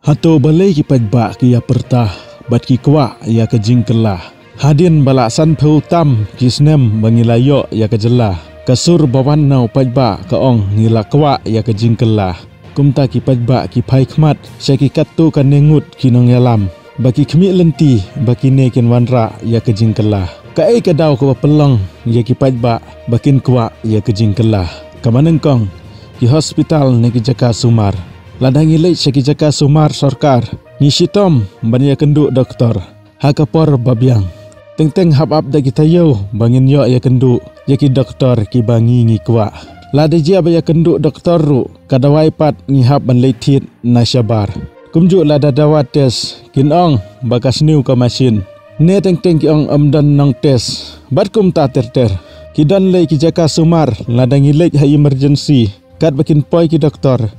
Hato balai ki pajba ki ya pertah bat ki kwa ya ke jingkelah. Hadin balasan peutam ki snem bangilayo ya ke jelah. Kasur bawan nau pajba ke ong ngila kwa ya ke jingkelah. Kumta ki pajba ki pai khmat syaki katu kan nengut ki nong yalam. Baki kemi lenti baki nekin wanra ya ke jingkelah. Kai kadau ke pelong ya ki pajba bakin kwa ya ke jingkelah. Kamanengkong ki hospital ne ki Jaka Sumar. Ladangi lej syaki Jaka Sumar Sarkar ngisitom bania kenduk doktor hakapor babiang teng-teng hap-ap da kita yo bangin yo ya kenduk yaki doktor ki bangi ngi kwa lada jia baya kenduk doktor ru kadawai pat ngihap ban leitit nasyabar kumjuk lada dawa tes kinong bakas new ka masin ne teng-teng ki ong amdan nong tes bat kum ta ter-ter kidan lej ki Jaka Sumar ladangi lej ha emergency kat bakin poi ki doktor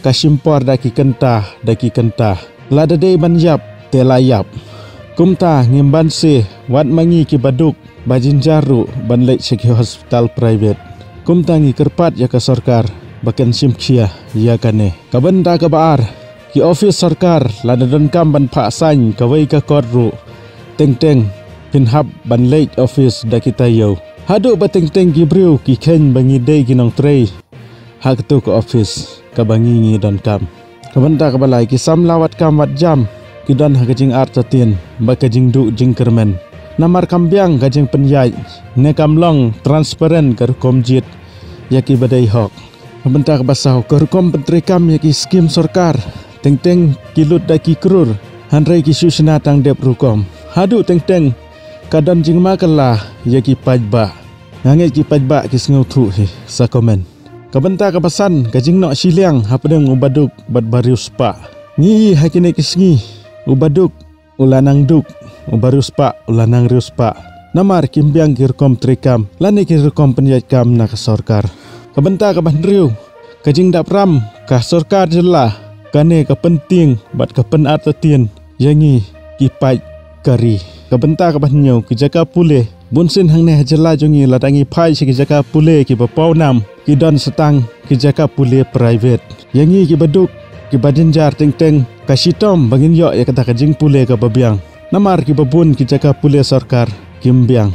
kasimpor daki kentah lada dei banjap telayap kumta ngimban se wat mangi ki baduk bajin jaru ban lek syaki hospital private kumta ngi kerpat ya ke sarkar baken simkhia ya kane kabenda ka baar ki office sarkar lada don kam ban pha sain kawai ka korru teng-teng pinhab ban lek office da kita yo hadu bateng-teng gibriu ki ken bangi dei ginong trei hak tu ke office kabangi ngi don kam kabenta kabalai ki sam lawat kam wat jam ki don hagajing art tatin bakajing du jing kermen namar kambiang gajing penyai ne kamlong transparent kar komjit yaki badai hok kabenta kabasau kar kom pentri kam yaki skim sarkar teng-teng kilut daki krur hanrai ki susna tang dep rukom hadu teng-teng kadon jing makala yaki pajba ngange ki pajba ki sngu thu hi sa komen kabenta kapasan kajing nok siliang hapadeng ubaduk bat barius pa ngi hakine kisngi ubaduk ulanang duk ubarius pa ulanang rius pa namar kimbiang kirkom trikam lani kirkom penyait kam na ka sarkar kabenta kabandriu kajing dapram ka sarkar jelah kane ka penting bat ka pen artatien yangi kipai kari kabenta kabanyo ki Jaka pule bunsin hang ne jela jongi ladangi phai si ki Jaka pule ki bapau nam ki don setang ki Jaka pule private yangi ki baduk ki badinjar teng-teng kasitom bangin yo ya kata kajing pule ka babiang namar ki babun ki Jaka pule sarkar kimbiang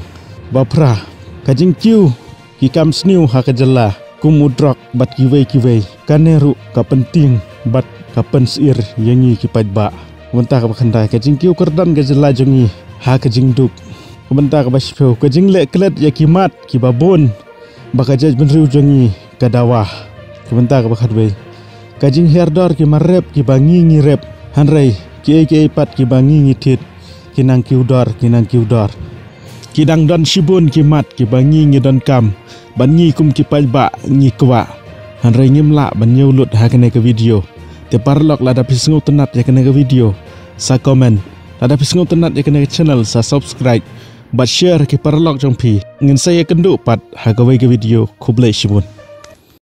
bapra kajing kiu ki kam sniu ha ka jela kumudrok bat kiwei kaneru ka penting bat ka pensir yangi ki pajba wanta ka bakhandai kajing kiu kerdan ka jela jongi ha kajing duk kabenta ka basipeu kajing lek klet ya kimat ki babun bakajaj benriu jongi kadawah kabenta ka bakhadwei kajing herdor ki marep ki bangi ngi rep hanrei ki pat ki bangi ngi tit kinang kiudor kidang don sibun ki mat ki bangi ngi don kam bangi kum ki pajba ngi kwa hanrei ngimla banyu lut ha kene ke video te parlok lada pisngu tenat ya kene ke video sa komen lada pisngu tenat ya kene ke channel sa subscribe bat share ki parlok jong pi ngin saya kenduk pat hagawai ke video kublai shibun